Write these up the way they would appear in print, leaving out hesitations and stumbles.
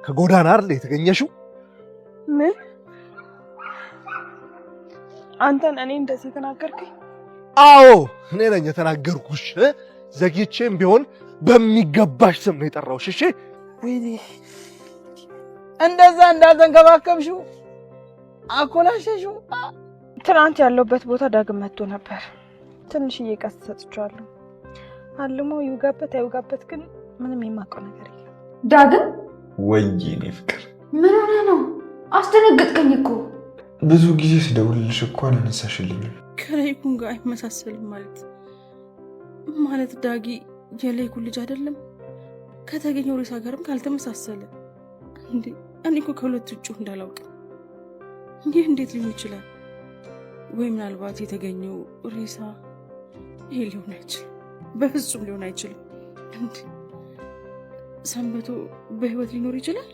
ከጎዳና አይደል የተገኘሽው? ምን አንተን እኔ እንደዚህ ተናገርከኝ? አዎ እኔ ነኝ የተናገርኩሽ። ዘግይቼም ቢሆን በሚገባሽ ስም ነው የጠራሁሽ። እሺ ወይኔ እንደዛ እንዳልተንከባከብሽው አኮላሸሽው። ትናንት ያለውበት ቦታ ዳግም መጥቶ ነበር። ትንሽዬ ቀስት ሰጥቼዋለሁ። አልሞ ይውጋበት አይውጋበት ግን ምንም የማውቀው ነገር የለም። ዳግም ወይኔ ፍቅር ምን ሆነ ነው? አስደነገጥከኝ እኮ። ብዙ ጊዜ ስደውልልሽ እኮ አላነሳሽልኝም። ከሌይኩን ጋር አይመሳሰልም ማለት ዳጊ የሌይኩን ልጅ አይደለም። ከተገኘው ሬሳ ጋርም ካልተመሳሰለ እንዴ! እኔ እኮ ከሁለት ውጭ እንዳላውቅ። ይህ እንዴት ሊሆን ይችላል? ወይ ምናልባት የተገኘው ሬሳ ይሄ ሊሆን አይችልም። በፍጹም ሊሆን አይችልም። እንዴ ሰንበቶ በህይወት ሊኖር ይችላል?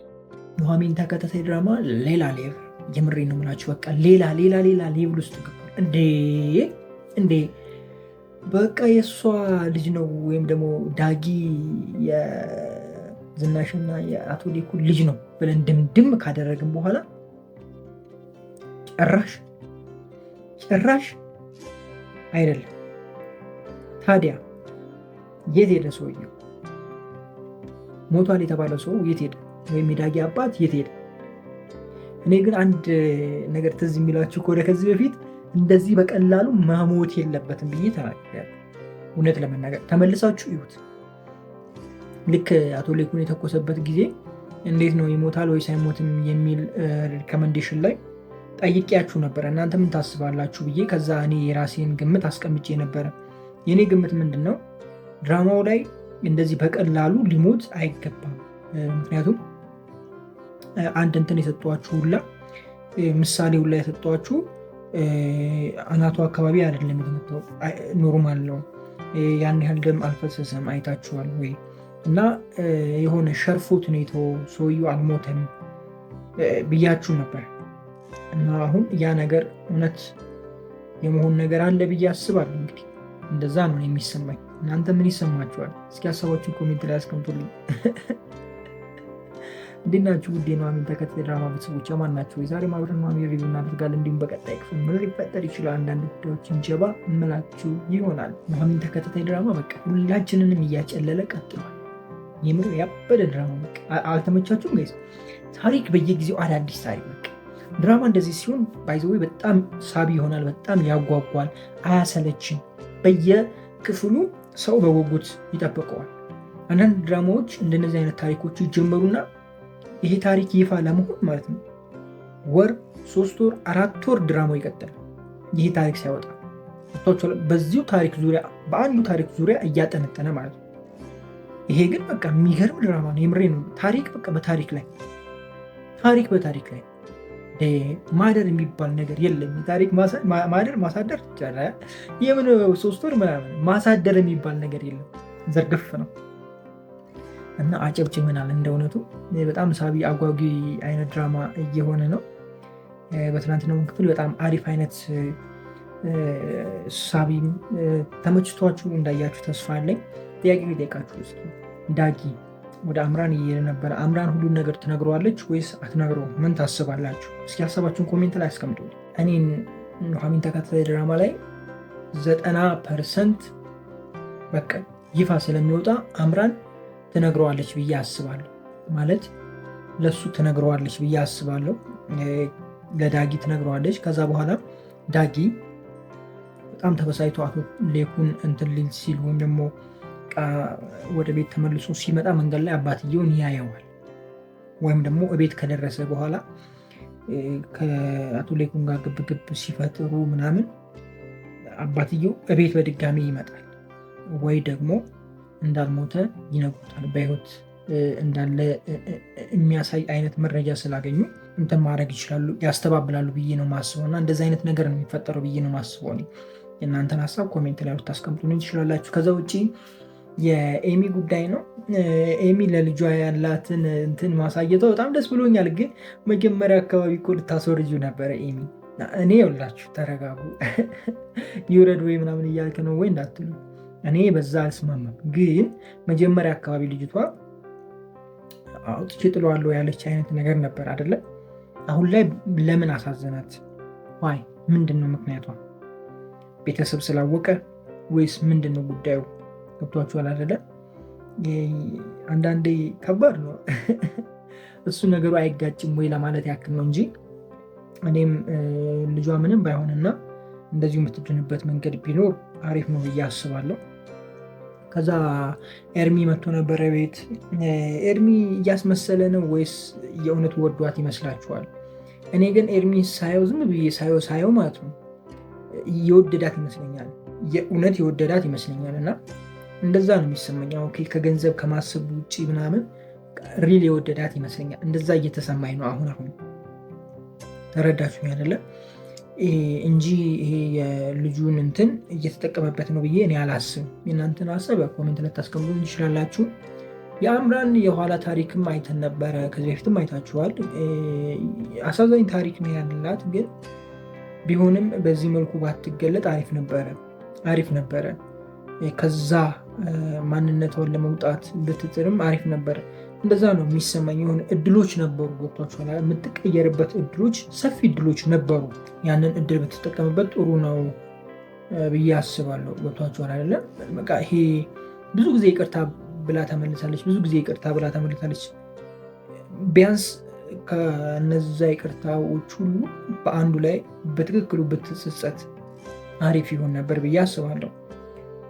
ኑሐሚን ተከታታይ ድራማ ሌላ ሌቭል፣ የምሬ ነው የምላችሁ። በቃ ሌላ ሌቭል ውስጥ ገባል። እንዴ በቃ የእሷ ልጅ ነው ወይም ደግሞ ዳጊ የዝናሽና የአቶ ሌኩ ልጅ ነው ብለን ድምድም ካደረግን በኋላ ጭራሽ አይደለም። ታዲያ የት ሄደ ሰውየው? ሞቷል የተባለው ሰው የት ሄደ? ወይም የዳጊ አባት የት ሄደ? እኔ ግን አንድ ነገር ትዝ የሚላችሁ ከወደ ከዚህ በፊት እንደዚህ በቀላሉ መሞት የለበትም ብዬ ተናግሬያለሁ። እውነት ለመናገር ተመልሳችሁ ይሁት ልክ አቶ ሌኩን የተኮሰበት ጊዜ እንዴት ነው ይሞታል ወይስ አይሞትም የሚል ሪኮመንዴሽን ላይ ጠይቄያችሁ ነበረ። እናንተ ምን ታስባላችሁ ብዬ ከዛ እኔ የራሴን ግምት አስቀምጬ ነበረ። የእኔ ግምት ምንድን ነው? ድራማው ላይ እንደዚህ በቀላሉ ሊሞት አይገባም። ምክንያቱም አንድ እንትን የሰጧችሁ ሁላ ምሳሌ ሁላ የሰጧችሁ አናቱ አካባቢ አይደለም የተመታው፣ ኖርማል ነው። ያን ያህል ደም አልፈሰሰም። አይታችኋል ወይ? እና የሆነ ሸርፎት ነው የተወው፣ ሰውየው አልሞተም ብያችሁ ነበር። እና አሁን ያ ነገር እውነት የመሆን ነገር አለ ብዬ አስባለሁ። እንግዲህ እንደዛ ነው የሚሰማኝ። እናንተ ምን ይሰማችኋል? እስኪ ሀሳባችሁን ኮሜንት ላይ አስቀምጡልኝ። እንዴት ናችሁ? ውድ የኑሐሚን ተከታታይ ድራማ ቤተሰቦች ማን ናቸው? የዛሬ ማብረን ኑሐሚን ሪቪው እናደርጋለን። እንዲሁም በቀጣይ ክፍል ምን ሊፈጠር ይችላል አንዳንድ ጉዳዮችን ጀባ እምላችሁ ይሆናል። ኑሐሚን ተከታታይ ድራማ በቃ ሁላችንንም እያጨለለ ቀጥሏል። የምር ያበደ ድራማ በቃ አልተመቻችሁም ጋይስ? ታሪክ በየጊዜው አዳዲስ ታሪክ በቃ ድራማ እንደዚህ ሲሆን ባይዘዌ በጣም ሳቢ ይሆናል። በጣም ያጓጓል፣ አያሰለችም። በየክፍሉ ሰው በጉጉት ይጠብቀዋል። አንዳንድ ድራማዎች እንደነዚህ አይነት ታሪኮች ይጀመሩና ይሄ ታሪክ ይፋ ለመሆን ማለት ነው 1 ወር 3 ወር 4 ወር ድራማው ይቀጥላል። ይሄ ታሪክ ሲያወጣ በዚሁ ታሪክ ዙሪያ በአንዱ ታሪክ ዙሪያ እያጠነጠነ ማለት ነው። ይሄ ግን በቃ የሚገርም ድራማ ነው። የምሬ ነው። ታሪክ በቃ በታሪክ ላይ ማደር የሚባል ነገር የለም። ታሪክ ማደር ማሳደር ይቻላል። የምን 3 ወር ምናምን ማሳደር የሚባል ነገር የለም። ዘርግፍ ነው እና አጨብጭበናል። እንደ እውነቱ በጣም ሳቢ አጓጊ አይነት ድራማ እየሆነ ነው። በትናንትናው ክፍል በጣም አሪፍ አይነት ሳቢ ተመችቷችሁ እንዳያችሁ ተስፋ አለኝ። ጥያቄ ሊጠይቃችሁ እስኪ ዳጊ ወደ አምራን እየሄደ ነበረ። አምራን ሁሉን ነገር ትነግረዋለች ወይስ አትነግረውም? ምን ታስባላችሁ? እስኪ ሀሳባችሁን ኮሜንት ላይ አስቀምጡ። እኔን ኑሐሚን ተከታታይ ድራማ ላይ 90% በቃ ይፋ ስለሚወጣ አምራን ትነግረዋለች ብዬ አስባለሁ። ማለት ለሱ ትነግረዋለች ብዬ አስባለሁ። ለዳጊ ትነግረዋለች። ከዛ በኋላ ዳጊ በጣም ተበሳይቶ አቶ ሌኩን እንትን ሊል ሲል ወይም ደግሞ ወደ ቤት ተመልሶ ሲመጣ መንገድ ላይ አባትየውን ያየዋል። ወይም ደግሞ እቤት ከደረሰ በኋላ ከአቶ ሌኩን ጋር ግብግብ ሲፈጥሩ ምናምን አባትየው እቤት በድጋሚ ይመጣል። ወይ ደግሞ እንዳልሞተ ይነግሩታል። በህይወት እንዳለ የሚያሳይ አይነት መረጃ ስላገኙ እንትን ማድረግ ይችላሉ፣ ያስተባብላሉ ብዬ ነው ማስበው። እና እንደዚህ አይነት ነገር ነው የሚፈጠረው ብዬ ነው ማስበው። የእናንተን ሀሳብ ኮሜንት ላይ ታስቀምጡልኝ ትችላላችሁ። ከዛ ውጭ የኤሚ ጉዳይ ነው። ኤሚ ለልጇ ያላትን እንትን ማሳየቷ በጣም ደስ ብሎኛል። ግን መጀመሪያ አካባቢ እኮ ልታስወርጁ ነበረ ኤሚ። እኔ ይኸውላችሁ ተረጋጉ፣ ይውረድ ወይ ምናምን እያልክ ነው ወይ እንዳትሉ፣ እኔ በዛ አልስማማም። ግን መጀመሪያ አካባቢ ልጅቷ አውጥቼ ጥለዋለሁ ያለች አይነት ነገር ነበር አይደለ? አሁን ላይ ለምን አሳዘናት? ዋይ ምንድን ነው ምክንያቷ? ቤተሰብ ስላወቀ ወይስ ምንድን ነው ጉዳዩ? ገብቷችኋል አይደለ? አንዳንዴ ከባድ ነው እሱ ነገሩ አይጋጭም ወይ ለማለት ያክል ነው እንጂ እኔም ልጇ ምንም ባይሆንና እንደዚሁ የምትድንበት መንገድ ቢኖር አሪፍ ነው ብዬ አስባለሁ። ከዛ ኤርሚ መጥቶ ነበረ ቤት። ኤርሚ እያስመሰለ ነው ወይስ የእውነት ወዷት ይመስላችኋል? እኔ ግን ኤርሚ ሳየው ዝም ብዬ ሳየው ማለት ነው የወደዳት ይመስለኛል፣ የእውነት የወደዳት ይመስለኛል። እና እንደዛ ነው የሚሰማኝ። ከገንዘብ ከማሰብ ውጭ ምናምን ሪል የወደዳት ይመስለኛል። እንደዛ እየተሰማኝ ነው አሁን። ተረዳችሁኝ አይደለም? እንጂ ይሄ የልጁን እንትን እየተጠቀመበት ነው ብዬ እኔ አላስብም። የእናንተን ሀሳብ ኮሜንት ላይ ታስቀምጡ ትችላላችሁ። የአምራን የኋላ ታሪክም አይተን ነበረ፣ ከዚህ በፊትም አይታችኋል። አሳዛኝ ታሪክ ነው ያላት፣ ግን ቢሆንም በዚህ መልኩ ባትገለጥ አሪፍ ነበረ። ከዛ ማንነቷን ለመውጣት ብትጥርም አሪፍ ነበረ። እንደዛ ነው የሚሰማኝ። የሆነ እድሎች ነበሩ፣ ገብቷችኋል? የምትቀየርበት እድሎች፣ ሰፊ እድሎች ነበሩ። ያንን እድል ብትጠቀምበት ጥሩ ነው ብዬ አስባለሁ። ገብቷችኋል አይደለም? በቃ ይሄ ብዙ ጊዜ ይቅርታ ብላ ተመልሳለች። ቢያንስ ከነዛ ይቅርታዎች ሁሉ በአንዱ ላይ በትክክሉ ብትጸጸት አሪፍ ይሆን ነበር ብዬ አስባለሁ።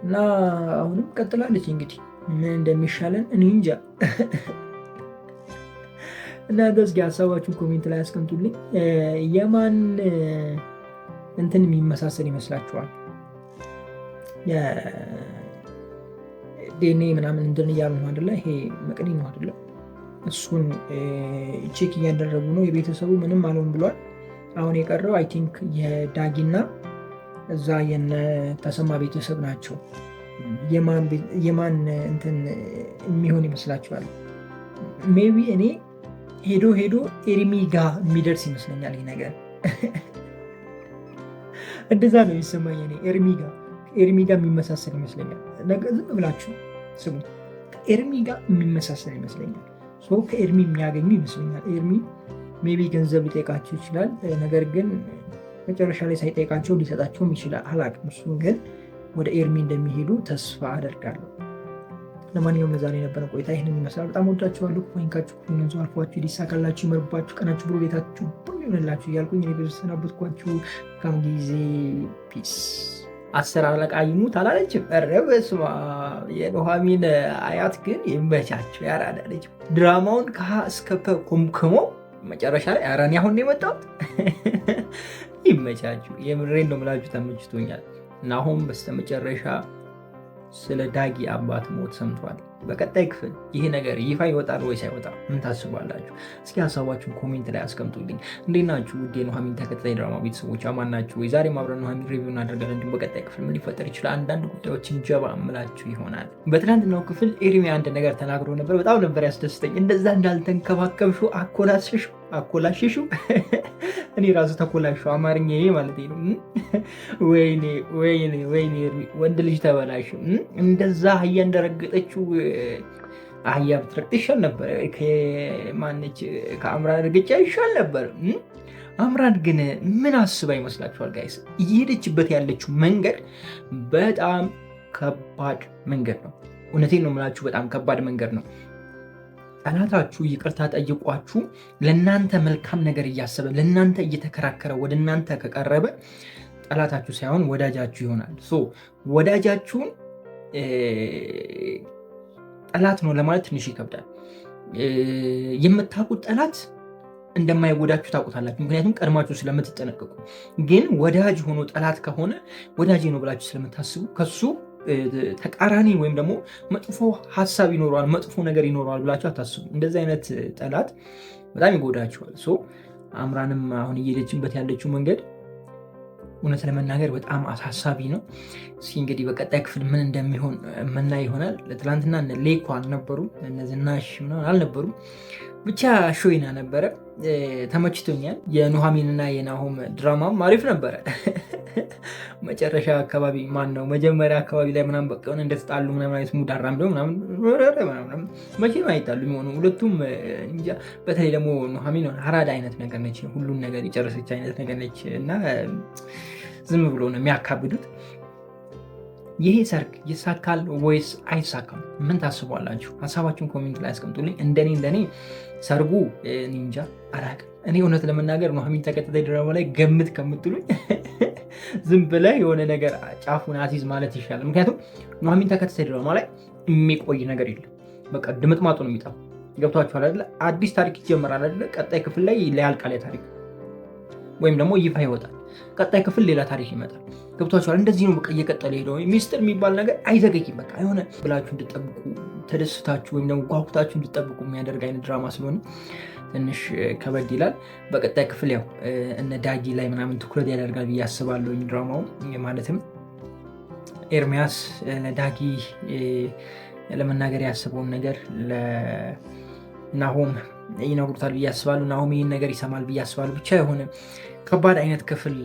እና አሁንም ቀጥላለች። እንግዲህ ምን እንደሚሻለን እኔ እንጃ። እና እስኪ ሀሳባችሁን ኮሜንት ላይ አስቀምጡልኝ። የማን እንትን የሚመሳሰል ይመስላችኋል? ዴኔ ምናምን እንትን እያሉ ነው አይደለ? ይሄ መቅኒ ነው አይደለ? እሱን ቼክ እያደረጉ ነው። የቤተሰቡ ምንም አልሆን ብሏል። አሁን የቀረው አይ ቲንክ የዳጊና እዛ የነ ተሰማ ቤተሰብ ናቸው። የማን እንትን የሚሆን ይመስላችኋል? ሜቢ እኔ ሄዶ ኤርሚ ጋር የሚደርስ ይመስለኛል ይህ ነገር። እንደዛ ነው የሚሰማኝ እኔ። ኤርሚ ጋር የሚመሳሰል ይመስለኛል። ዝም ብላችሁ ስሙ። ኤርሚ ጋር የሚመሳሰል ይመስለኛል። ከኤርሚ የሚያገኙ ይመስለኛል። ኤርሚ ሜቢ ገንዘብ ሊጠይቃቸው ይችላል። ነገር ግን መጨረሻ ላይ ሳይጠይቃቸው ሊሰጣቸውም ይችላል። አላቅም። እሱን ግን ወደ ኤርሚ እንደሚሄዱ ተስፋ አደርጋለሁ። ለማንኛውም ለዛሬ የነበረ ቆይታ ይህንን ይመስላል። በጣም ወዳችኋለሁ። ወይንካችሁ ሁሉን አልፏችሁ ሊሳካላችሁ፣ ይመርባችሁ፣ ቀናችሁ ብሎ ቤታችሁ ብሎ ይሆንላችሁ እያልኩኝ እኔ በሰናበትኳችሁ መልካም ጊዜ። ፒስ። 10 አለቃ ይሙት አላለችም። ኧረ በስመ አብ። የኑሃሚን አያት ግን ይመቻችሁ። ያራዳ ልጅ ድራማውን ከሀ እስከ ፐ ኮምክሞ መጨረሻ ላይ ኧረ እኔ አሁን ነው የመጣሁት። ይመቻችሁ። የምሬን ነው የምላችሁ፣ ተመችቶኛል። እና አሁን በስተመጨረሻ ስለ ዳጊ አባት ሞት ሰምቷል። በቀጣይ ክፍል ይሄ ነገር ይፋ ይወጣል ወይስ አይወጣም? ምን ታስባላችሁ? እስኪ ሀሳባችሁን ኮሜንት ላይ አስቀምጡልኝ። እንዴት ናችሁ? ውድ የኑሃሚን ተከታታይ ድራማ ቤተሰቦች አማን ናችሁ ወይ? ዛሬ አብረን ኑሃሚን ሪቪው እናደርጋለን። እንዲሁም በቀጣይ ክፍል ምን ሊፈጠር ይችላል አንዳንድ ጉዳዮችን ጀባ እምላችሁ ይሆናል። በትናንትናው ክፍል ኤርሚ አንድ ነገር ተናግሮ ነበር። በጣም ነበር ያስደስተኝ። እንደዛ እንዳልተንከባከብሹ አኮላሽሹ እኔ ራሱ ተኮላሹ አማርኛ ማለት ነው። ወይኔ ወንድ ልጅ ተበላሽ። እንደዛ አህያ እንደረገጠችው አህያ ብትረግጥ ይሻል ነበር። ከማነች ከአምራን እርግጫ ይሻል ነበር። አምራን ግን ምን አስባ ይመስላችኋል ጋይስ? እየሄደችበት ያለችው መንገድ በጣም ከባድ መንገድ ነው። እውነቴን ነው የምላችሁ፣ በጣም ከባድ መንገድ ነው። ጠላታችሁ ይቅርታ ጠይቋችሁ ለእናንተ መልካም ነገር እያሰበ ለእናንተ እየተከራከረ ወደ እናንተ ከቀረበ ጠላታችሁ ሳይሆን ወዳጃችሁ ይሆናል። ወዳጃችሁን ጠላት ነው ለማለት ትንሽ ይከብዳል። የምታውቁት ጠላት እንደማይጎዳችሁ ታውቁታላችሁ፣ ምክንያቱም ቀድማችሁ ስለምትጠነቀቁ። ግን ወዳጅ ሆኖ ጠላት ከሆነ ወዳጅ ነው ብላችሁ ስለምታስቡ ከሱ ተቃራኒ ወይም ደግሞ መጥፎ ሀሳብ ይኖረዋል፣ መጥፎ ነገር ይኖረዋል ብላችሁ አታስቡ። እንደዚህ አይነት ጠላት በጣም ይጎዳችኋል። አምራንም አሁን እየሄደችበት ያለችው መንገድ እውነት ለመናገር በጣም አሳሳቢ ነው። እስኪ እንግዲህ በቀጣይ ክፍል ምን እንደሚሆን ምናይ ይሆናል። ለትላንትና ሌኮ አልነበሩም፣ ዝናሽ አልነበሩም። ብቻ ሾይና ነበረ፣ ተመችቶኛል። የኑሃሚንና የናሆም ድራማም አሪፍ ነበረ። መጨረሻ አካባቢ ነው መጀመሪያ አካባቢ ላይ ምናምን በቃ ሆነ እንደተጣሉ ምናምን አይነት ሙድ አራምደው ምናምን መቼም አይጣሉ የሚሆኑ ሁለቱም እንጃ። በተለይ ደግሞ ኑሐሚን አራዳ አይነት ነገር ነች፣ ሁሉን ነገር የጨረሰች አይነት ነገር ነች እና ዝም ብሎ ነው የሚያካብዱት። ይሄ ሰርግ ይሳካል ወይስ አይሳካም? ምን ታስቧላችሁ? ሀሳባችሁን ኮሜንት ላይ አስቀምጡልኝ። እንደኔ ሰርጉ እንጃ አላውቅም። እኔ እውነት ለመናገር ኑሐሚን ተከታታይ ድራማ ላይ ገምት ከምትሉኝ ዝም ብለህ የሆነ ነገር ጫፉን አሲዝ ማለት ይሻላል። ምክንያቱም ኑሐሚን ተከታታይ ድራማ ላይ የሚቆይ ነገር የለም። በቃ ድምጥማጡ ነው የሚጠፋው። ገብቷችኋል አይደለ? አዲስ ታሪክ ይጀምራል አይደለ? ቀጣይ ክፍል ላይ ያልቃል ታሪክ ወይም ደግሞ ይፋ ይወጣል። ቀጣይ ክፍል ሌላ ታሪክ ይመጣል። ገብቷችኋል? እንደዚህ ነው በቃ እየቀጠለ ሄደው። ሚስጥር የሚባል ነገር አይዘገይም። በቃ የሆነ ብላችሁ እንድጠብቁ ተደስታችሁ ወይም ደግሞ ጓጉታችሁ እንድጠብቁ የሚያደርግ አይነት ድራማ ስለሆነ ትንሽ ከበድ ይላል። በቀጣይ ክፍል ያው እነ ዳጊ ላይ ምናምን ትኩረት ያደርጋል ብዬ አስባለሁ። ድራማው ማለትም ኤርሚያስ ለዳጊ ለመናገር ያስበውን ነገር ለናሆም ይነግሩታል ብዬ አስባለሁ። ናሆም ይህን ነገር ይሰማል ብዬ አስባለሁ። ብቻ የሆነ ከባድ አይነት ክፍል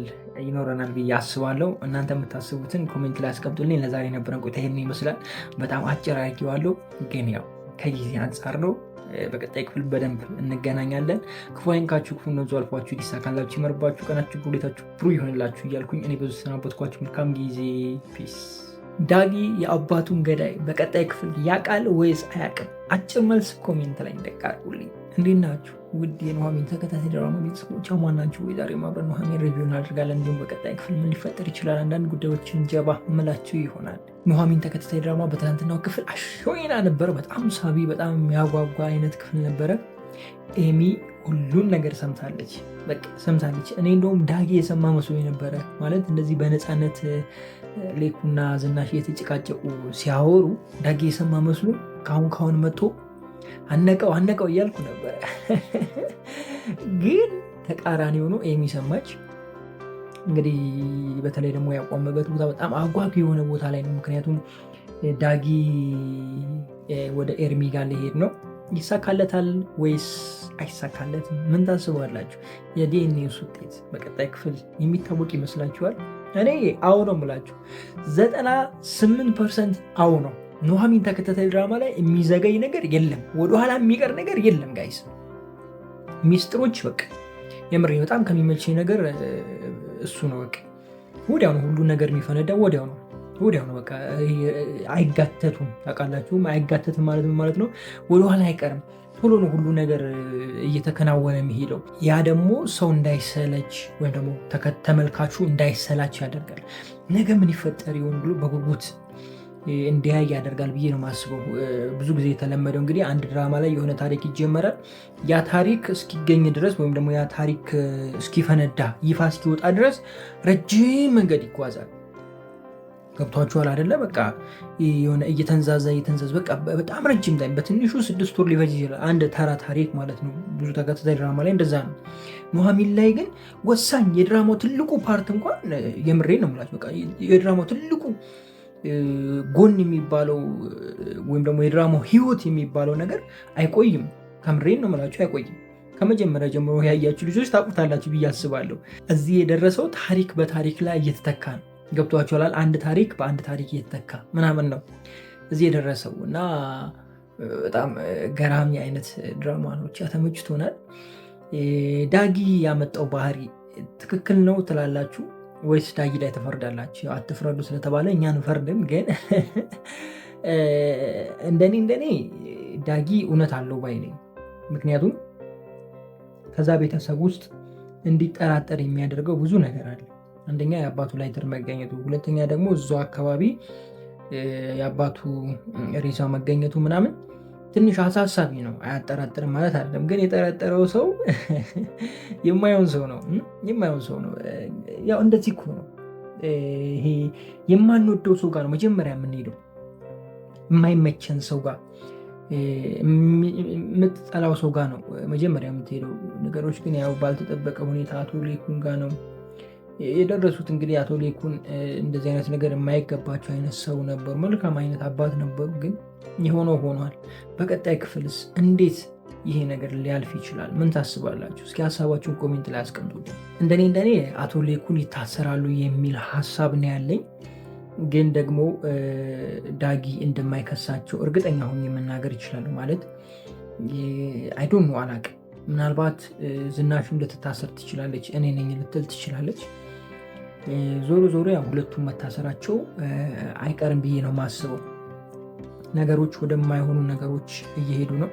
ይኖረናል ብዬ አስባለሁ። እናንተ የምታስቡትን ኮሜንት ላይ አስቀምጡልኝ። ለዛሬ የነበረን ቆይታ ይሄን ይመስላል። በጣም አጭር አድርጌዋለሁ፣ ግን ያው ከጊዜ አንጻር ነው። በቀጣይ ክፍል በደንብ እንገናኛለን። ክፉ አይንካችሁ፣ ክፉ ነዙ አልፏችሁ፣ ሊሳካላችሁ፣ ይመርባችሁ፣ ቀናችሁ ሁኔታችሁ ብሩ ይሆንላችሁ እያልኩኝ እኔ ብዙ ሰናበትኳችሁ። መልካም ጊዜ። ፒስ። ዳጊ የአባቱን ገዳይ በቀጣይ ክፍል ያውቃል ወይስ አያውቅም? አጭር መልስ ኮሜንት ላይ እንደቃርጉልኝ። እንዴት ናችሁ ውድ የኑሐሚን ተከታታይ ድራማ ቤተሰቦች? አማን ናችሁ ወይ? ዛሬ አብረን ኑሐሚን ሪቪው እናደርጋለን። እንዲሁም በቀጣይ ክፍል ምን ሊፈጠር ይችላል አንዳንድ ጉዳዮችን ጀባ እምላችሁ ይሆናል። ኑሐሚን ተከታታይ ድራማ በትናንትናው ክፍል አሾይና ነበረ። በጣም ሳቢ፣ በጣም የሚያጓጓ አይነት ክፍል ነበረ። ኤሚ ሁሉን ነገር ሰምታለች፣ በቃ ሰምታለች። እኔ እንደውም ዳጊ የሰማ መስሎ ነበረ። ማለት እንደዚህ በነፃነት ሌኩና ዝናሽ እየተጨቃጨቁ ሲያወሩ ዳጊ የሰማ መስሎ ካሁን መጥቶ አነቀው እያልኩ ነበረ። ግን ተቃራኒ ሆኖ ኤሚ ሰማች። እንግዲህ በተለይ ደግሞ ያቋመበት ቦታ በጣም አጓጊ የሆነ ቦታ ላይ ነው። ምክንያቱም ዳጊ ወደ ኤርሚ ጋር ሊሄድ ነው። ይሳካለታል ወይስ አይሳካለትም? ምን ታስባላችሁ? የዲኤንኤስ ውጤት በቀጣይ ክፍል የሚታወቅ ይመስላችኋል? እኔ አዎ ነው የምላችሁ። 98% አዎ ነው። ኑሐሚን ተከታታይ ድራማ ላይ የሚዘገይ ነገር የለም፣ ወደኋላ የሚቀር ነገር የለም ጋይስ። ሚስጥሮች በቃ የምር በጣም ከሚመችኝ ነገር እሱ ነው። በቃ ወዲያው ነው ሁሉ ነገር የሚፈነዳው፣ ወዲያው ነው በቃ አይጋተቱም። ታውቃላችሁም አይጋተትም ማለት ነው ወደኋላ አይቀርም። ቶሎ ነው ሁሉ ነገር እየተከናወነ የሚሄደው። ያ ደግሞ ሰው እንዳይሰለች ወይም ደግሞ ተመልካቹ እንዳይሰላች ያደርጋል። ነገ ምን ይፈጠር ይሆን ብሎ በጉጉት እንዲያይ ያደርጋል ብዬ ነው የማስበው። ብዙ ጊዜ የተለመደው እንግዲህ አንድ ድራማ ላይ የሆነ ታሪክ ይጀመራል። ያ ታሪክ እስኪገኝ ድረስ ወይም ደግሞ ያ ታሪክ እስኪፈነዳ ይፋ እስኪወጣ ድረስ ረጅም መንገድ ይጓዛል። ገብቷችኋል አይደለ? በቃ የሆነ እየተንዛዛ በቃ በጣም ረጅም ታይም፣ በትንሹ 6 ወር ሊፈጅ ይችላል አንድ ተራ ታሪክ ማለት ነው። ብዙ ተከታታይ ድራማ ላይ እንደዛ ነው። ኑሐሚን ላይ ግን ወሳኝ የድራማው ትልቁ ፓርት እንኳን የምሬን ነው የምላችሁ፣ በቃ የድራማው ትልቁ ጎን የሚባለው ወይም ደግሞ የድራማው ህይወት የሚባለው ነገር አይቆይም። ከምሬን ነው የምላችሁ አይቆይም። ከመጀመሪያ ጀምሮ ያያችሁ ልጆች ታውቁታላችሁ ብዬ አስባለሁ። እዚህ የደረሰው ታሪክ በታሪክ ላይ እየተተካ ነው። ገብቷችኋል? አንድ ታሪክ በአንድ ታሪክ እየተተካ ምናምን ነው እዚህ የደረሰው እና በጣም ገራሚ አይነት ድራማ ነው። ተመችቶናል። ዳጊ ያመጣው ባህሪ ትክክል ነው ትላላችሁ ወይስ ዳጊ ላይ ተፈርዳላችሁ? አትፍረዱ ስለተባለ እኛ እንፈርድም፣ ግን እንደኔ ዳጊ እውነት አለው ባይ ነኝ። ምክንያቱም ከዛ ቤተሰብ ውስጥ እንዲጠራጠር የሚያደርገው ብዙ ነገር አለ። አንደኛ የአባቱ ላይ ትር መገኘቱ፣ ሁለተኛ ደግሞ እዛው አካባቢ የአባቱ ሬሳ መገኘቱ ምናምን ትንሽ አሳሳቢ ነው። አያጠራጥርም ማለት አይደለም፣ ግን የጠረጠረው ሰው የማይሆን ሰው ነው። ያው እንደዚህ እኮ ነው። ይሄ የማንወደው ሰው ጋር ነው መጀመሪያ የምንሄደው፣ የማይመቸን ሰው ጋር፣ የምትጠላው ሰው ጋር ነው መጀመሪያ የምትሄደው። ነገሮች ግን ያው ባልተጠበቀ ሁኔታ አቶ ሌኩን ጋር ነው የደረሱት። እንግዲህ አቶ ሌኩን እንደዚህ አይነት ነገር የማይገባቸው አይነት ሰው ነበሩ፣ መልካም አይነት አባት ነበሩ፣ ግን የሆነው ሆኗል። በቀጣይ ክፍልስ እንዴት ይሄ ነገር ሊያልፍ ይችላል። ምን ታስባላችሁ? እስኪ ሀሳባችሁን ኮሜንት ላይ አስቀምጡልኝ። እንደኔ አቶ ሌኩን ይታሰራሉ የሚል ሀሳብ ነው ያለኝ። ግን ደግሞ ዳጊ እንደማይከሳቸው እርግጠኛ ሆኜ መናገር ይችላሉ። ማለት አይዶን ነው አላቅም። ምናልባት ዝናሹ ልትታሰር ትችላለች፣ እኔ ነኝ ልትል ትችላለች። ዞሮ ያው ሁለቱም መታሰራቸው አይቀርም ብዬ ነው ማስበው። ነገሮች ወደማይሆኑ ነገሮች እየሄዱ ነው።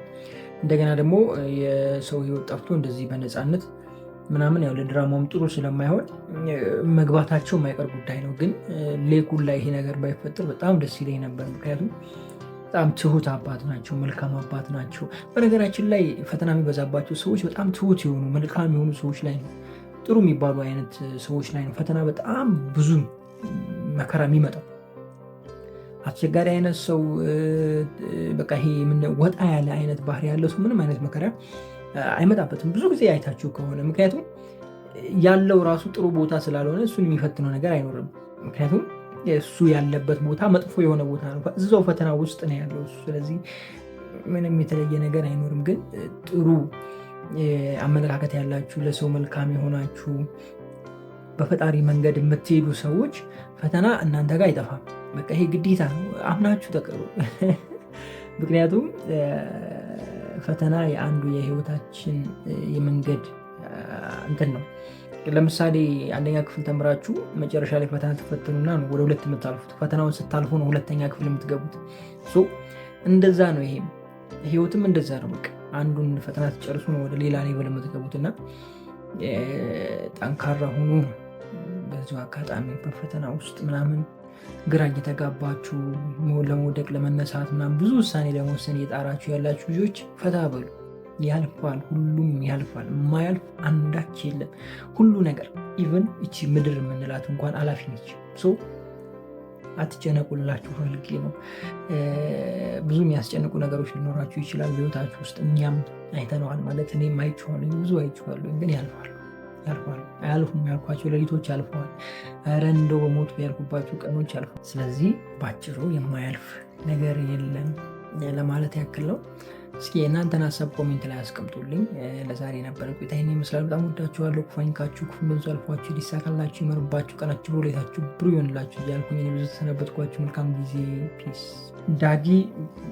እንደገና ደግሞ የሰው ህይወት ጠፍቶ እንደዚህ በነፃነት ምናምን ያው ለድራማውም ጥሩ ስለማይሆን መግባታቸው የማይቀር ጉዳይ ነው። ግን ሌኩን ላይ ይሄ ነገር ባይፈጠር በጣም ደስ ይለኝ ነበር። ምክንያቱም በጣም ትሁት አባት ናቸው፣ መልካም አባት ናቸው። በነገራችን ላይ ፈተና የሚበዛባቸው ሰዎች በጣም ትሁት የሆኑ መልካም የሆኑ ሰዎች ላይ ነው፣ ጥሩ የሚባሉ አይነት ሰዎች ላይ ነው ፈተና በጣም ብዙ መከራ የሚመጣው። አስቸጋሪ አይነት ሰው በቃ ይሄ ወጣ ያለ አይነት ባህሪ ያለው ሰው ምንም አይነት መከራ አይመጣበትም ብዙ ጊዜ አይታችሁ ከሆነ። ምክንያቱም ያለው ራሱ ጥሩ ቦታ ስላልሆነ እሱን የሚፈትነው ነገር አይኖርም። ምክንያቱም እሱ ያለበት ቦታ መጥፎ የሆነ ቦታ ነው፣ እዛው ፈተና ውስጥ ነው ያለው እሱ። ስለዚህ ምንም የተለየ ነገር አይኖርም። ግን ጥሩ አመለካከት ያላችሁ፣ ለሰው መልካም የሆናችሁ፣ በፈጣሪ መንገድ የምትሄዱ ሰዎች ፈተና እናንተ ጋር አይጠፋም። በቃ ይሄ ግዴታ ነው፣ አምናችሁ ተቀሩ። ምክንያቱም ፈተና የአንዱ የህይወታችን የመንገድ እንትን ነው። ለምሳሌ አንደኛ ክፍል ተምራችሁ መጨረሻ ላይ ፈተና ትፈትኑና ነው ወደ ሁለት የምታልፉት። ፈተናውን ስታልፉ ነው ሁለተኛ ክፍል የምትገቡት። እንደዛ ነው። ይሄም ህይወትም እንደዛ ነው። በቃ አንዱን ፈተና ትጨርሱ ነው ወደ ሌላ ሌቭል የምትገቡትና ጠንካራ ሁኑ። በዚሁ አጋጣሚ በፈተና ውስጥ ምናምን ግራ እየተጋባችሁ ለመውደቅ ለመነሳት ምናምን ብዙ ውሳኔ ለመወሰን እየጣራችሁ ያላችሁ ልጆች ፈታ በሉ። ያልፋል፣ ሁሉም ያልፋል። የማያልፍ አንዳች የለም። ሁሉ ነገር ኢቨን እቺ ምድር የምንላት እንኳን አላፊ ነች። አትጨነቁላችሁ ፈልጌ ነው። ብዙ የሚያስጨንቁ ነገሮች ሊኖራችሁ ይችላል በህይወታችሁ ውስጥ። እኛም አይተነዋል። ማለት እኔም አይቼዋለሁ፣ ብዙ አይቼዋለሁ። ግን ያልፋል። አያልፉም ያልኳቸው ሌሊቶች አልፈዋል። ኧረ እንደው በሞቱ ያልኩባቸው ቀኖች አልፈዋል። ስለዚህ ባጭሩ የማያልፍ ነገር የለም ለማለት ያክል ነው። እስኪ የእናንተን ሀሳብ ኮሜንት ላይ አስቀምጡልኝ። ለዛሬ የነበረ ቆይታ ይህን ይመስላል። በጣም ወዳችኋለሁ። ክፋኝካችሁ ክፉ መንዙ አልፏችሁ ሊሳካላችሁ ይመርባችሁ፣ ቀናችሁ በሁሌታችሁ ብሩ ይሆንላችሁ እያልኩኝ ብዙ ተሰነበትኳችሁ። መልካም ጊዜ። ፒስ። ዳጊ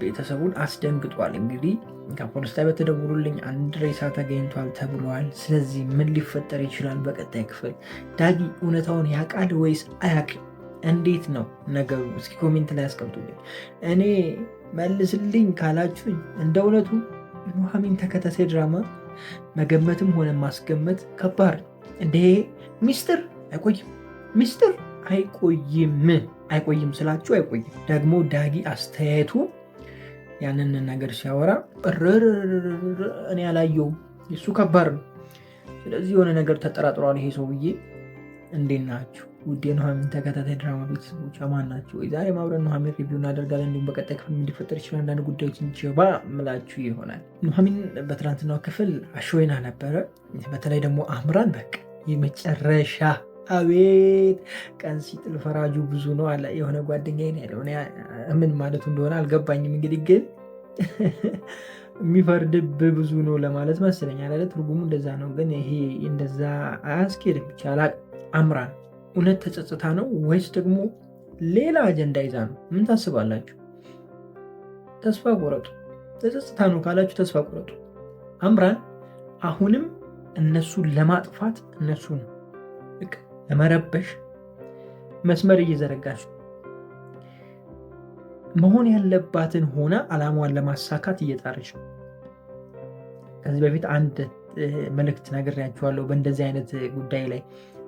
ቤተሰቡን አስደንግጧል። እንግዲህ ከፖሊስ ጣቢያ በተደውሉልኝ አንድ ሬሳ ተገኝቷል ተብሏል። ስለዚህ ምን ሊፈጠር ይችላል በቀጣይ ክፍል? ዳጊ እውነታውን ያውቃል ወይስ አያውቅም? እንዴት ነው ነገሩ? እስኪ ኮሜንት ላይ አስቀምጡልኝ። እኔ መልስልኝ ካላችሁኝ እንደ እውነቱ ኑሐሚን ተከታታይ ድራማ መገመትም ሆነ ማስገመት ከባድ እንዴ። ሚስጥር አይቆይም፣ ሚስጥር አይቆይም ስላችሁ አይቆይም። ደግሞ ዳጊ አስተያየቱ ያንን ነገር ሲያወራ እኔ አላየውም፣ እሱ ከባድ ነው። ስለዚህ የሆነ ነገር ተጠራጥሯል ይሄ ሰውዬ። እንዴት ናችሁ ውድ የኑሐሚን ተከታታይ ድራማ ቤተሰቦች አማን ናቸው? ዛሬ ማብረን ኑሐሚን ሪቪው እናደርጋለን። እንዲሁም በቀጣይ ክፍል እንዲፈጠር ይችላል አንዳንድ ጉዳዮችን ጀባ ምላችሁ ይሆናል። ኑሐሚን በትናንትናው ክፍል አሾይና ነበረ። በተለይ ደግሞ አምራን በቃ የመጨረሻ አቤት ቀን ሲጥል ፈራጁ ብዙ ነው አለ የሆነ ጓደኛዬ ያለው። ምን ማለቱ እንደሆነ አልገባኝም። እንግዲህ ግን የሚፈርድብ ብዙ ነው ለማለት መሰለኝ አለ። ትርጉሙ እንደዛ ነው። ግን ይሄ እንደዛ አያስኬድም። ይቻላል። አምራን እውነት ተጸጽታ ነው ወይስ ደግሞ ሌላ አጀንዳ ይዛ ነው? ምን ታስባላችሁ? ተስፋ ቆረጡ። ተጸጽታ ነው ካላችሁ ተስፋ ቆረጡ። አምራን አሁንም እነሱን ለማጥፋት እነሱን ለመረበሽ መስመር እየዘረጋች መሆን ያለባትን ሆና ዓላማዋን ለማሳካት እየጣረች ነው። ከዚህ በፊት አንድ መልእክት ነግሬያችኋለሁ። በእንደዚህ አይነት ጉዳይ ላይ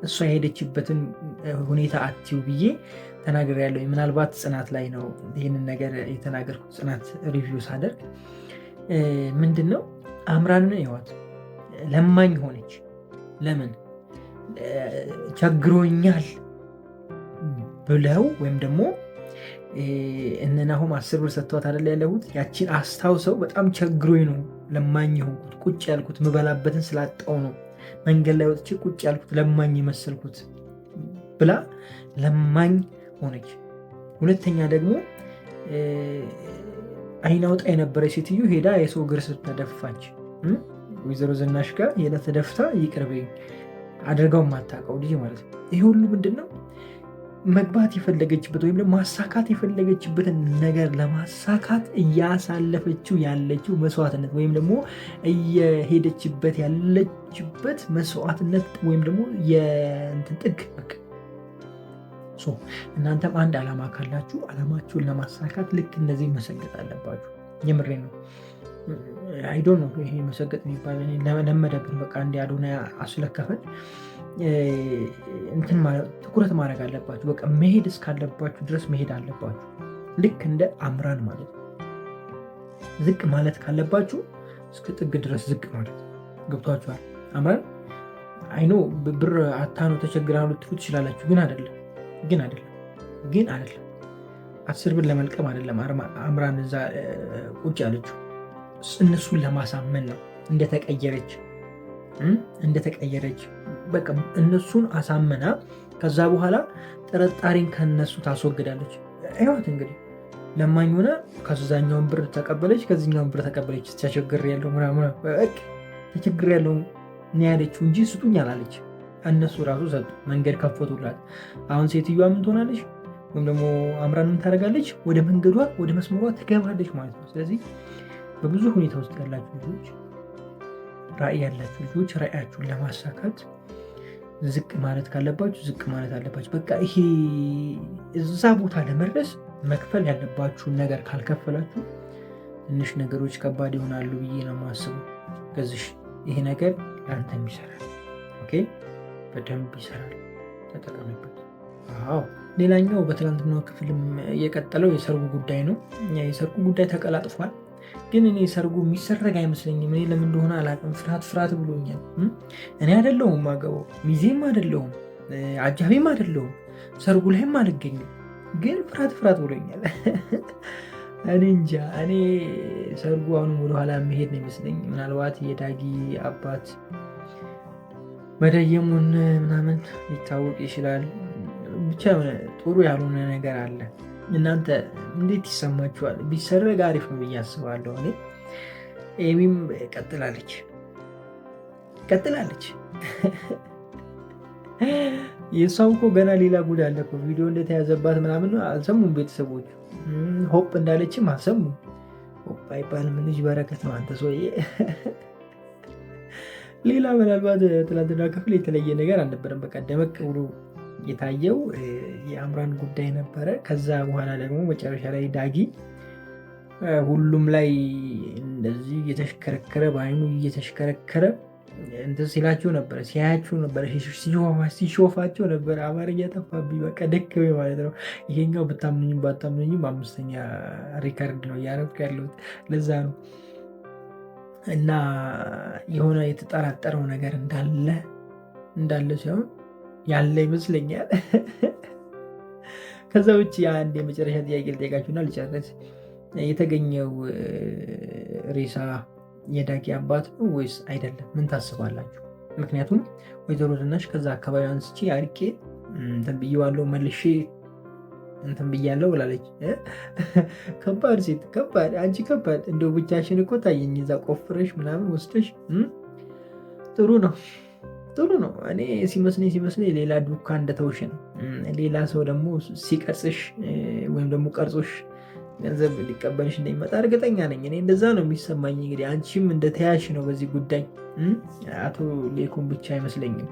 እሷ የሄደችበትን ሁኔታ አትዩ ብዬ ተናግሬያለሁ። ምናልባት ጽናት ላይ ነው ይህንን ነገር የተናገርኩት። ጽናት ሪቪው ሳደርግ ምንድን ነው አምራንን ይዋት ለማኝ ሆነች። ለምን ቸግሮኛል ብለው ወይም ደግሞ እነናሁም 10 ብር ሰጥተዋት አይደል ያለሁት፣ ያቺን አስታውሰው በጣም ቸግሮኝ ነው ለማኝ የሆንኩት፣ ቁጭ ያልኩት ምበላበትን ስላጣው ነው መንገድ ላይ ወጥቼ ቁጭ ያልኩት ለማኝ የመሰልኩት ብላ ለማኝ ሆነች። ሁለተኛ ደግሞ አይን አውጣ የነበረች ሴትዮ ሄዳ የሰው እግር ስር ተደፋች። ወይዘሮ ዝናሽ ጋር ሄዳ ተደፍታ ይቅር በይኝ አድርገው የማታውቀው ልጅ ማለት ነው። ይሄ ሁሉ ምንድን ነው? መግባት የፈለገችበት ወይም ደግሞ ማሳካት የፈለገችበትን ነገር ለማሳካት እያሳለፈችው ያለችው መስዋዕትነት ወይም ደግሞ እየሄደችበት ያለችበት መስዋዕትነት ወይም ደግሞ የእንትን ጥግ። እናንተም አንድ ዓላማ ካላችሁ ዓላማችሁን ለማሳካት ልክ እንደዚህ መሰገጥ አለባችሁ። የምሬ ነው። አይዶ ነው ይሄ መሰገጥ የሚባል ለመደብን በቃ እንዲ አዶና አስለከፈን እንትን ትኩረት ማድረግ አለባችሁ። በቃ መሄድ እስካለባችሁ ድረስ መሄድ አለባችሁ። ልክ እንደ አምራን ማለት ነው። ዝቅ ማለት ካለባችሁ እስከ ጥግ ድረስ ዝቅ ማለት ገብቷችኋል። አምራን አይኖ ብር አታኖ ተቸግራ ልትሉ ትችላላችሁ፣ ግን አይደለም 10 ብር ለመልቀም አይደለም አምራን እዛ ቁጭ ያለችው፣ እነሱን ለማሳመን ነው። እንደተቀየረች በቃ እነሱን አሳመና ከዛ በኋላ ጥርጣሬን ከነሱ ታስወግዳለች። ይኸውት እንግዲህ ለማኝ ሆነ ከዛኛውን ብር ተቀበለች፣ ከዚኛውን ብር ተቀበለች። ተቸግር ያለው ተቸግር ያለው ያለችው እንጂ ስጡኝ አላለች። እነሱ ራሱ ሰጡ፣ መንገድ ከፈቱላት። አሁን ሴትዮዋ ምን ትሆናለች? ወይም ደግሞ አምራን ምን ታደርጋለች? ወደ መንገዷ ወደ መስመሯ ትገባለች ማለት ነው። ስለዚህ በብዙ ሁኔታ ውስጥ ያላችሁ ልጆች፣ ራዕይ ያላችሁ ልጆች ራዕያችሁን ለማሳካት ዝቅ ማለት ካለባችሁ ዝቅ ማለት አለባችሁ። በቃ ይሄ እዛ ቦታ ለመድረስ መክፈል ያለባችሁን ነገር ካልከፈላችሁ ትንሽ ነገሮች ከባድ ይሆናሉ ብዬ ነው የማስበው። ከዚህ ይሄ ነገር ለአንተም ይሰራል። ኦኬ፣ በደንብ ይሰራል፣ ተጠቀምበት። አዎ፣ ሌላኛው በትናንትናው ክፍልም የቀጠለው የሰርጉ ጉዳይ ነው። የሰርጉ ጉዳይ ተቀላጥፏል። ግን እኔ ሰርጉ የሚሰረግ አይመስለኝም። እኔ ለምን እንደሆነ አላውቅም። ፍርሃት ብሎኛል። እኔ አይደለሁም ማገባው፣ ሚዜም አይደለሁም፣ አጃቢም አይደለሁም፣ ሰርጉ ላይም አልገኝም። ግን ፍርሃት ብሎኛል። እኔ እንጃ። እኔ ሰርጉ አሁንም ወደኋላ መሄድ ነው ይመስለኝ። ምናልባት የዳጊ አባት መደየሙን ምናምን ሊታወቅ ይችላል። ብቻ ጥሩ ያልሆነ ነገር አለ። እናንተ እንዴት ይሰማችኋል? ቢሰረግ አሪፍ ነው ብዬ አስባለሁ። እኔ ኤሚም ቀጥላለች። የእሷም እኮ ገና ሌላ ጉድ አለ እኮ። ቪዲዮ እንደተያዘባት ምናምን አልሰሙም ቤተሰቦች። ሆፕ እንዳለችም አልሰሙም። ሆፕ አይባልም ልጅ በረከት ነው። አንተ ሰውዬ ሌላ ምናልባት ትናንትና ክፍል የተለየ ነገር አልነበረም። በቃ ደመቅ ብሎ የታየው የአምራን ጉዳይ ነበረ። ከዛ በኋላ ደግሞ መጨረሻ ላይ ዳጊ ሁሉም ላይ እንደዚህ እየተሽከረከረ በአይኑ እየተሽከረከረ እንትን ሲላቸው ነበረ፣ ሲያያቸው ነበረ፣ ሲሾፋቸው ነበረ። አማርኛ ጠፋብኝ፣ በቃ ደከመኝ ማለት ነው። ይሄኛው ብታምኑኝም ባታምኑኝም 5ኛ ሪከርድ ነው እያደረኩ ያለሁት፣ ለዛ ነው። እና የሆነ የተጠራጠረው ነገር እንዳለ ሲሆን ያለ ይመስለኛል። ከዛ ውጭ አንድ የመጨረሻ ጥያቄ ልጠይቃችሁና ልጨርስ። የተገኘው ሬሳ የዳጊ አባት ነው ወይስ አይደለም? ምን ታስባላችሁ? ምክንያቱም ወይዘሮ ዝናሽ ከዛ አካባቢ አንስቼ አርቄ እንትን ብዬዋለሁ መልሼ እንትን ብያለሁ ብላለች። ከባድ ሴት፣ ከባድ አንቺ፣ ከባድ እንደው ብቻሽን እኮ ታየኝ እዛ ቆፍረሽ ምናምን ወስደሽ። ጥሩ ነው። እኔ ሲመስለኝ ሌላ ዱካ እንደተውሽ ነው። ሌላ ሰው ደግሞ ሲቀርጽሽ ወይም ደግሞ ቀርጾሽ ገንዘብ ሊቀበልሽ እንደሚመጣ እርግጠኛ ነኝ። እኔ እንደዛ ነው የሚሰማኝ። እንግዲህ አንቺም እንደተያሽ ነው በዚህ ጉዳይ። አቶ ሌኩም ብቻ አይመስለኝም።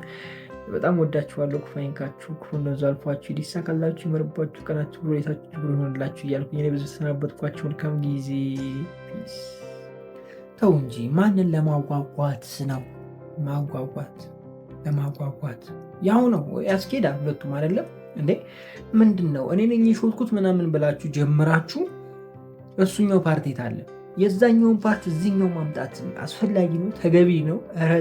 በጣም ወዳችኋለሁ። ክፉ አይንካችሁ፣ ክፉ እንደዛ አልፏችሁ፣ ይሳካላችሁ፣ ይመርባችሁ፣ ቀናችሁ ብሎ የታችሁ ብሎ ይሆንላችሁ እያልኩኝ እኔ ብዙ ተሰናበትኳችሁ። መልካም ጊዜ። ፒስ። ተው እንጂ ማንን ለማጓጓት ነው? ለማጓጓት ያው ነው ያስኬዳል። ሁለቱም አይደለም እንዴ? ምንድን ነው እኔ ነኝ የሾልኩት ምናምን ብላችሁ ጀምራችሁ እሱኛው ፓርቲት አለ። የዛኛውን ፓርት እዚህኛው ማምጣት አስፈላጊ ነው? ተገቢ ነው? ኧረ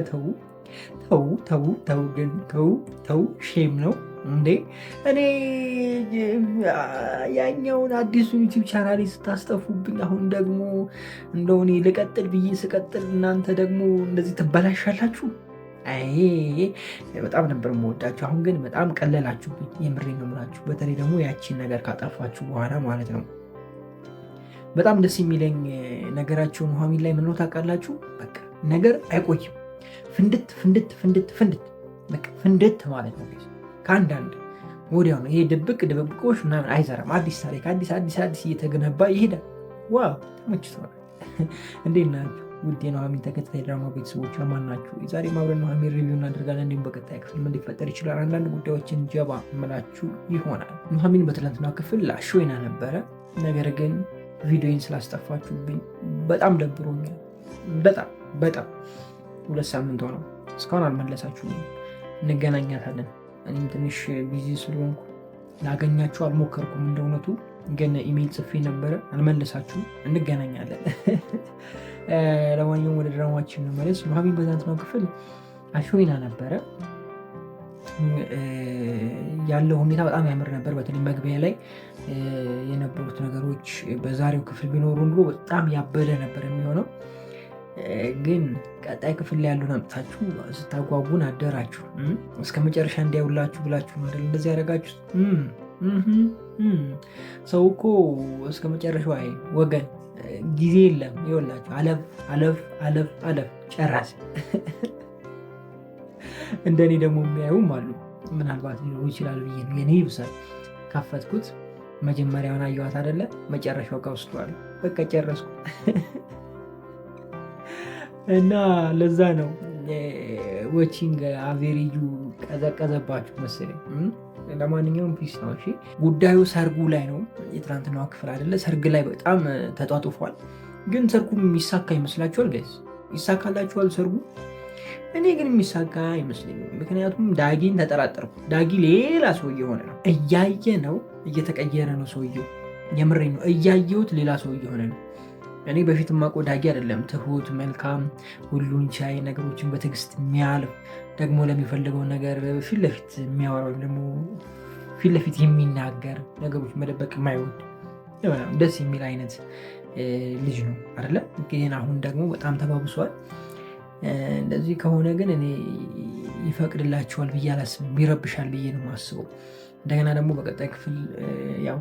ተው፣ ሼም ነው እንዴ? እኔ ያኛውን አዲሱን ዩቲዩብ ቻናሌ ስታስጠፉብኝ፣ አሁን ደግሞ እንደው እኔ ልቀጥል ብዬ ስቀጥል እናንተ ደግሞ እንደዚህ ትበላሻላችሁ። አይ በጣም ነበር የምወዳችሁ። አሁን ግን በጣም ቀለላችሁብኝ። የምሬን ነው የምላችሁ። በተለይ ደግሞ ያቺን ነገር ካጠፋችሁ በኋላ ማለት ነው። በጣም ደስ የሚለኝ ነገራቸው ኑሐሚን ላይ ምን ነው ታውቃላችሁ? በቃ ነገር አይቆይም። ፍንድት ፍንድት ፍንድት ፍንድት በቃ ፍንድት ማለት ነው። ከአንዳንድ ወዲያው ነው። ይሄ ድብብቆሽ ምናምን አይሰራም። አዲስ ታሪክ አዲስ እየተገነባ ይሄዳል። ዋው ተመችቶናል። እንዴት ናችሁ ውድ የኑሐሚን ተከታታይ ድራማ ቤተሰቦች ማን ናችሁ? የዛሬ ማብረን ኑሐሚን ሪቪው እናደርጋለን። እንዲሁም በቀጣይ ክፍል ምን ሊፈጠር ይችላል አንዳንድ ጉዳዮችን ጀባ እምላችሁ ይሆናል። ኑሐሚን በትናንትናው ክፍል አሾይና ነበረ። ነገር ግን ቪዲዮን ስላስጠፋችሁብኝ በጣም ደብሮኛል። በጣም 2 ሳምንት ሆነው እስካሁን አልመለሳችሁም። እንገናኛታለን። እኔም ትንሽ ቢዚ ስለሆንኩ ላገኛችሁ አልሞከርኩም። እንደ እውነቱ ግን ኢሜይል ጽፌ ነበረ፣ አልመለሳችሁም። እንገናኛለን። ለማንኛውም ወደ ድራማችን እንመለስ። ኑሐሚን በትናንትናው ክፍል አሾይና ነበረ። ያለው ሁኔታ በጣም ያምር ነበር። በተለይ መግቢያ ላይ የነበሩት ነገሮች በዛሬው ክፍል ቢኖሩ ኑሮ በጣም ያበደ ነበር የሚሆነው። ግን ቀጣይ ክፍል ላይ ያሉን አምጥታችሁ ስታጓጉን አደራችሁ። እስከ መጨረሻ እንዲያውላችሁ ብላችሁ ነው እንደዚህ ያደረጋችሁት። ሰው እኮ እስከ መጨረሻው አይ ወገን ጊዜ የለም። ይኸውላችሁ አለፍ ጨራስ። እንደኔ ደግሞ የሚያዩም አሉ። ምናልባት ሊኖሩ ይችላል ብዬ ነው። የኔ ይብሳል። ካፈትኩት መጀመሪያውን አየኋት አይደለ? መጨረሻው ከውስጧል። በቃ ጨረስኩ። እና ለዛ ነው ዎቺንግ አቬሬጁ ቀዘቀዘባችሁ መሰለኝ። ለማንኛውም ፒስ ነው። እሺ ጉዳዩ ሰርጉ ላይ ነው። የትናንትናው ክፍል አይደለ? ሰርግ ላይ በጣም ተጧጡፏል። ግን ሰርጉ የሚሳካ ይመስላችኋል ጋይስ? ይሳካላችኋል ሰርጉ? እኔ ግን የሚሳካ አይመስለኝም። ምክንያቱም ዳጊን ተጠራጠርኩ። ዳጊ ሌላ ሰው እየሆነ ነው። እያየ ነው፣ እየተቀየረ ነው ሰውየው። የምሬ ነው። እያየሁት ሌላ ሰው እየሆነ ነው። እኔ በፊት ማቆ ዳጊ አይደለም። ትሁት፣ መልካም፣ ሁሉን ቻይ፣ ነገሮችን በትዕግስት የሚያልፍ ደግሞ ለሚፈልገው ነገር ፊት ለፊት የሚያወራ ወይም ደግሞ ፊት ለፊት የሚናገር ነገሮች መደበቅ የማይወድ ደስ የሚል አይነት ልጅ ነው አይደለ? ግን አሁን ደግሞ በጣም ተባብሷል። እንደዚህ ከሆነ ግን እኔ ይፈቅድላቸዋል ብዬ አላስብም። ይረብሻል ብዬ ነው የማስበው። እንደገና ደግሞ በቀጣይ ክፍል ያው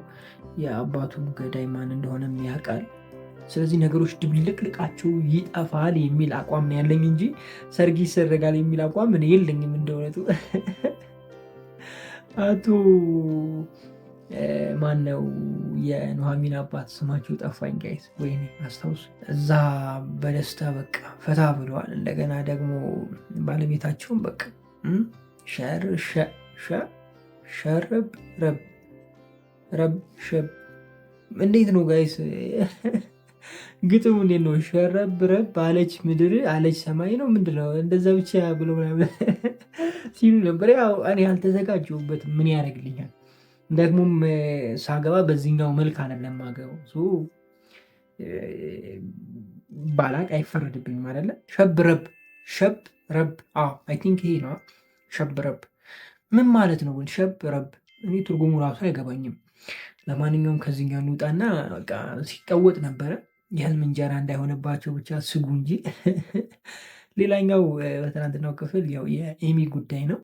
የአባቱን ገዳይ ማን እንደሆነም ያውቃል። ስለዚህ ነገሮች ድብልቅልቃቸው ይጠፋል የሚል አቋም ነው ያለኝ እንጂ ሰርግ ይሰረጋል የሚል አቋም እኔ የለኝም። እንደእውነቱ አቶ ማነው የኑሐሚን አባት ስማቸው ጠፋኝ ጋይስ፣ ወይኔ አስታውሱ። እዛ በደስታ በቃ ፈታ ብለዋል። እንደገና ደግሞ ባለቤታቸውን በቃ ሸረብ ረብ ሸብ እንዴት ነው ጋይስ? ግጥሙ እንዴት ነው? ሸረብ ረብ አለች ምድር አለች ሰማይ ነው ምንድነው? እንደዛ ብቻ ብሎ ምናምን ሲሉ ነበር። ያው እኔ አልተዘጋጀሁበትም። ምን ያደርግልኛል? ደግሞም ሳገባ በዚህኛው መልክ አይደለም ማገባው። ባላቅ አይፈረድብኝም አይደለ? ሸብ ረብ አይ ቲንክ ይሄ ነው። ሸብ ረብ ምን ማለት ነው ግን? ሸብ ረብ እኔ ትርጉሙ ራሱ አይገባኝም። ለማንኛውም ከዚህኛው እንውጣና በቃ ሲቀወጥ ነበረ። የህልም እንጀራ እንዳይሆንባቸው ብቻ ስጉ እንጂ። ሌላኛው በትናንትናው ክፍል ያው የኤሚ ጉዳይ ነው።